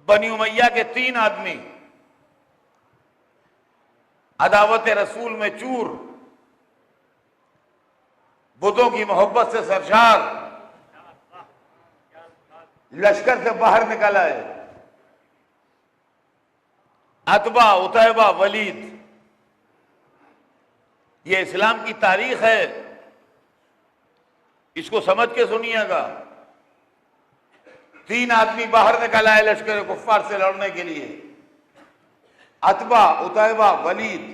بنی امیہ کے 3 آدمی عداوت رسول میں چور، بتوں کی محبت سے سرشار، لشکر سے باہر نکل آئے۔ عتبہ، عتیبہ، ولید، یہ اسلام کی تاریخ ہے، اس کو سمجھ کے سنیے گا۔ 3 آدمی باہر نکل آئے لشکر کفار سے لڑنے کے لیے، عتبہ، عتیبہ، ولید۔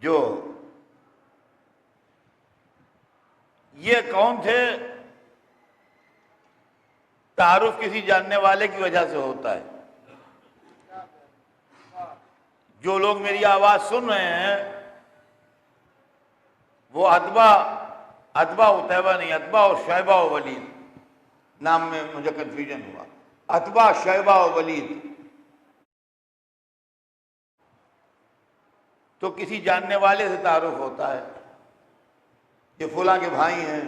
جو یہ کون تھے؟ تعارف کسی جاننے والے کی وجہ سے ہوتا ہے۔ جو لوگ میری آواز سن رہے ہیں وہ عتبہ، عتیبہ نہیں، عتبہ اور شیبہ و ولید، نام میں مجھے کنفیوژن ہوا۔ عتبہ، شیبہ و ولید تو کسی جاننے والے سے تعارف ہوتا ہے، یہ فلاں کے بھائی ہیں،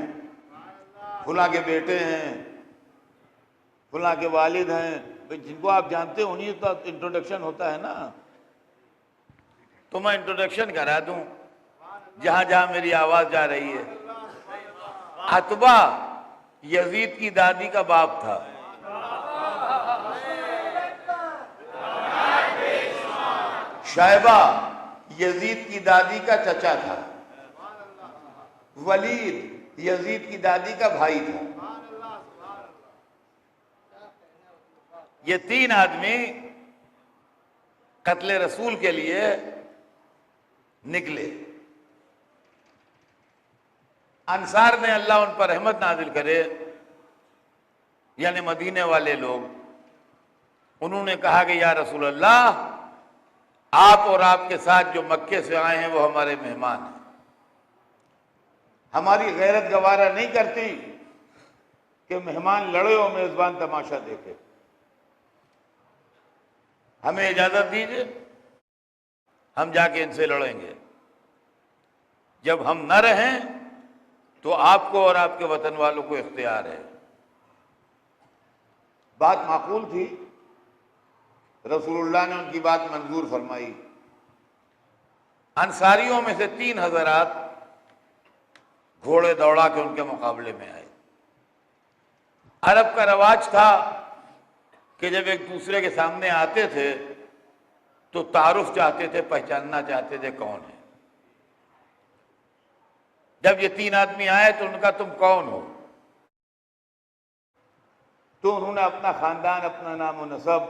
فلاں کے بیٹے ہیں، فلاں کے والد ہیں، جن کو آپ جانتے ہو انہیں تو انٹروڈکشن ہوتا ہے نا۔ تو میں انٹروڈکشن کرا دوں جہاں جہاں میری آواز جا رہی ہے۔ عتبہ یزید کی دادی کا باپ تھا، شیبہ یزید کی دادی کا چچا تھا، ولید یزید کی دادی کا بھائی تھا۔ یہ 3 آدمی قتل رسول کے لیے نکلے۔ انصار نے، اللہ ان پر رحمت نازل کرے، یعنی مدینے والے لوگ، انہوں نے کہا کہ یا رسول اللہ، آپ اور آپ کے ساتھ جو مکے سے آئے ہیں وہ ہمارے مہمان ہیں، ہماری غیرت گوارا نہیں کرتی کہ مہمان لڑے اور میزبان تماشا دیکھے، ہمیں اجازت دیجئے، ہم جا کے ان سے لڑیں گے۔ جب ہم نہ رہیں تو آپ کو اور آپ کے وطن والوں کو اختیار ہے۔ بات معقول تھی، رسول اللہ نے ان کی بات منظور فرمائی۔ انصاریوں میں سے 3 حضرات گھوڑے دوڑا کے ان کے مقابلے میں آئے۔ عرب کا رواج تھا کہ جب ایک دوسرے کے سامنے آتے تھے تو تعارف چاہتے تھے، پہچاننا چاہتے تھے کون ہے۔ جب یہ 3 آدمی آئے تو ان کا تم کون ہو؟ تو انہوں نے اپنا خاندان، اپنا نام و نسب،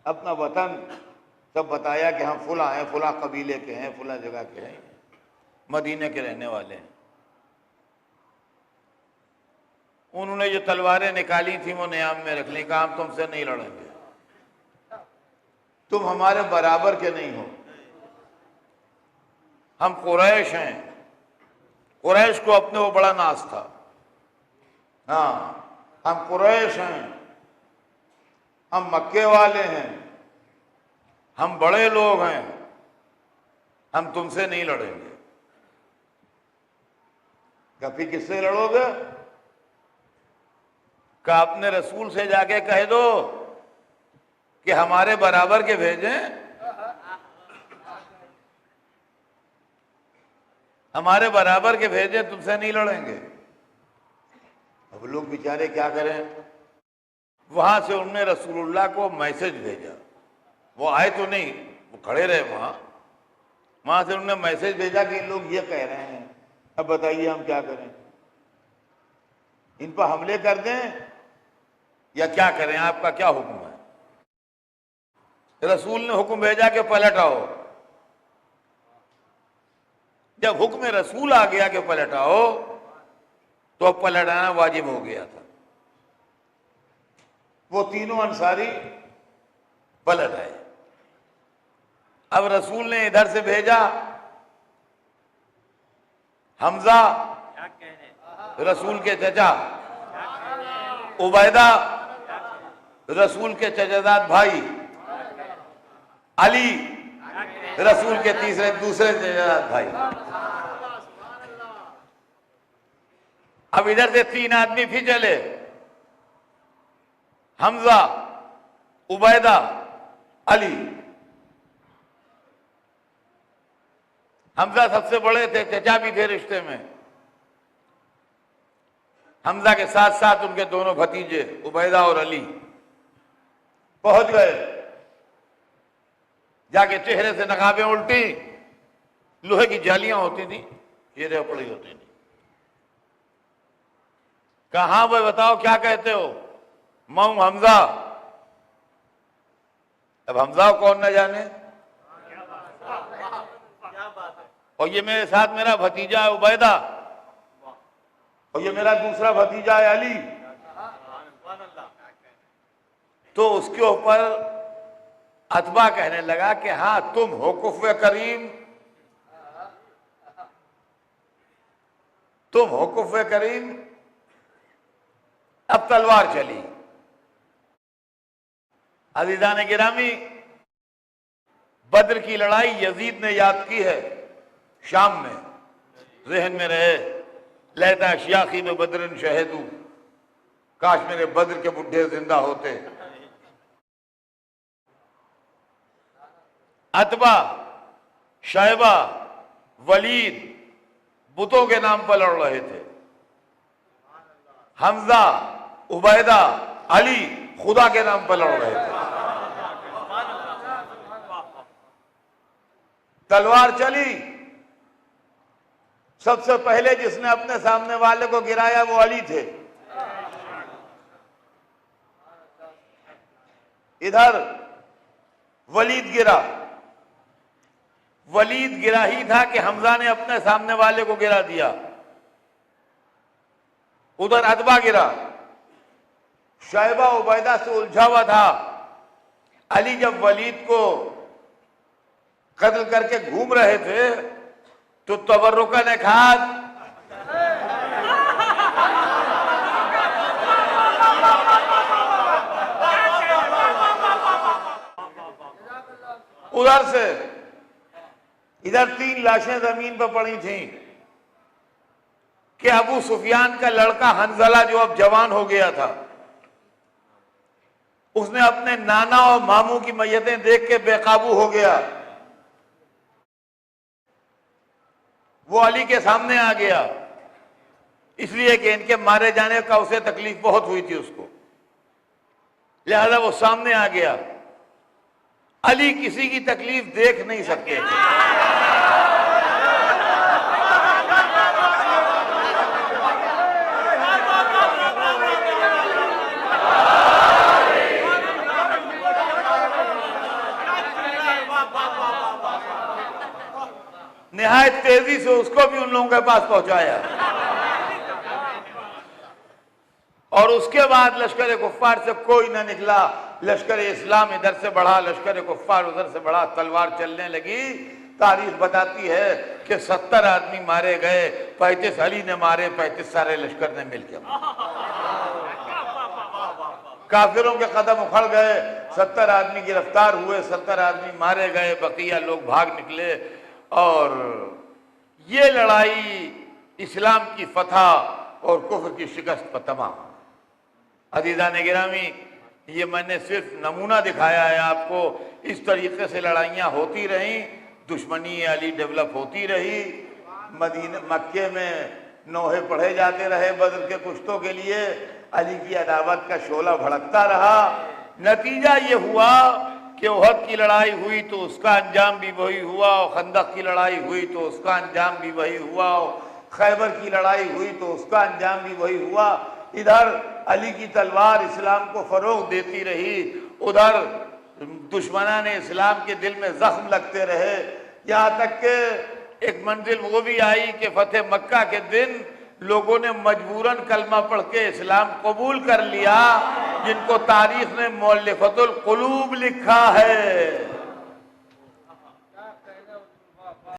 اپنا وطن سب بتایا کہ ہم فلاں ہیں، فلاں قبیلے کے ہیں، فلاں جگہ کے ہیں، مدینے کے رہنے والے ہیں۔ انہوں نے جو تلواریں نکالی تھیں وہ نیام میں رکھ لی، کہا ہم تم سے نہیں لڑیں گے، تم ہمارے برابر کے نہیں ہو، ہم قریش ہیں۔ قریش کو اپنے وہ بڑا ناز تھا، ہاں ہم قریش ہیں، ہم مکے والے ہیں، ہم بڑے لوگ ہیں، ہم تم سے نہیں لڑیں گے۔ کبھی کس سے لڑو گے؟ کہ اپنے رسول سے جا کے کہہ دو کہ ہمارے برابر کے بھیجیں، ہمارے برابر کے بھیجیں، تم سے نہیں لڑیں گے۔ اب لوگ بیچارے کیا کریں؟ وہاں سے انہوں نے رسول اللہ کو میسج بھیجا، وہ آئے تو نہیں، وہ کھڑے رہے وہاں سے انہوں نے میسج بھیجا کہ لوگ یہ کہہ رہے ہیں، اب بتائیے ہم کیا کریں؟ ان پر حملے کر دیں یا کیا کریں؟ آپ کا کیا حکم ہے؟ رسول نے حکم بھیجا کہ پلٹ آؤ۔ جب حکم رسول آ گیا کہ پلٹ آؤ تو اب پلٹ آنا واجب ہو گیا تھا۔ وہ تینوں انصاری پلٹ آئے۔ اب رسول نے ادھر سے بھیجا حمزہ رسول کے چچا، عبیدہ رسول کے چچاداد بھائی، علی رسول کے دوسرے چچاداد بھائی۔ اب ادھر سے 3 آدمی پھر چلے، حمزہ، عبیدہ، علی۔ حمزہ سب سے بڑے تھے، چچا بھی تھے رشتے میں۔ حمزہ کے ساتھ ساتھ ان کے دونوں بھتیجے عبیدہ اور علی پہنچ گئے۔ جا کے چہرے سے نقابیں الٹی، لوہے کی جالیاں ہوتی تھیں، چہرے پڑی ہوتی تھی۔ کہاں بھائی بتاؤ کیا کہتے ہو؟ میں ہوں حمزہ۔ اب حمزہ کون نہ جانے، اور یہ میرے ساتھ میرا بھتیجا ہے عبیدہ، اور یہ میرا دوسرا بھتیجا ہے علی۔ تو اس کے اوپر اتبا کہنے لگا کہ ہاں تم ہو کفو کریم، تم ہو کفو کریم۔ اب تلوار چلی۔ عزیزان گرامی، بدر کی لڑائی یزید نے یاد کی ہے شام میں، ذہن میں رہے، لیتا شیاخی میں بدرن شہدو، کاش میرے بدر کے بڈھے زندہ ہوتے۔ اتبا، شیبہ، ولید بتوں کے نام پر لڑ رہے تھے۔ حمزہ، عبیدہ، علی خدا کے نام پر لڑ رہے تھے۔ تلوار چلی، سب سے پہلے جس نے اپنے سامنے والے کو گرایا وہ علی تھے۔ ادھر ولید گرا، ولید گرا ہی تھا کہ حمزہ نے اپنے سامنے والے کو گرا دیا۔ ادھر اتبا گرا، شیبہ عبیدہ سے الجھا ہوا تھا۔ علی جب ولید کو قتل کر کے گھوم رہے تھے تو تبرکہ نے کہا ادھر سے، ادھر 3 لاشیں زمین پر پڑی تھیں کہ ابو سفیان کا لڑکا حنظلہ جو اب جوان ہو گیا تھا، اس نے اپنے نانا اور ماموں کی میتیں دیکھ کے بے قابو ہو گیا۔ وہ علی کے سامنے آ گیا، اس لیے کہ ان کے مارے جانے کا اسے تکلیف بہت ہوئی تھی اس کو، لہذا وہ سامنے آ گیا۔ علی کسی کی تکلیف دیکھ نہیں سکتے تھے۔ نہایت تیزی سے اس کو بھی ان لوگوں کے پاس پہنچایا، اور اس کے بعد لشکر کفار سے کوئی نہ نکلا۔ لشکر اسلام ادھر سے بڑھا، لشکر کفار ادھر سے بڑھا، تلوار چلنے لگی۔ تاریخ بتاتی ہے کہ 70 آدمی مارے گئے، 35 علی نے مارے، 35 سارے لشکر نے مل کے مارے۔ کافروں کے قدم اکھڑ گئے، 70 آدمی گرفتار ہوئے، 70 آدمی مارے گئے، بقیہ لوگ بھاگ نکلے، اور یہ لڑائی اسلام کی فتح اور کفر کی شکست پر تمام۔ عزیزان گرامی، یہ میں نے صرف نمونہ دکھایا ہے آپ کو، اس طریقے سے لڑائیاں ہوتی رہیں، دشمنی علی ڈیولپ ہوتی رہی، مکے میں نوحے پڑھے جاتے رہے بدر کے کشتوں کے لیے، علی کی عداوت کا شعلہ بھڑکتا رہا۔ نتیجہ یہ ہوا کہ احد کی لڑائی ہوئی تو اس کا انجام بھی وہی ہوا، اور خندق کی لڑائی ہوئی تو اس کا انجام بھی وہی ہوا، اور خیبر کی لڑائی ہوئی تو اس کا انجام بھی وہی ہوا۔ ادھر علی کی تلوار اسلام کو فروغ دیتی رہی، ادھر دشمنان اسلام کے دل میں زخم لگتے رہے، یہاں تک کہ ایک منزل وہ بھی آئی کہ فتح مکہ کے دن لوگوں نے مجبوراً کلمہ پڑھ کے اسلام قبول کر لیا، جن کو تاریخ نے مؤلفۃ القلوب لکھا ہے۔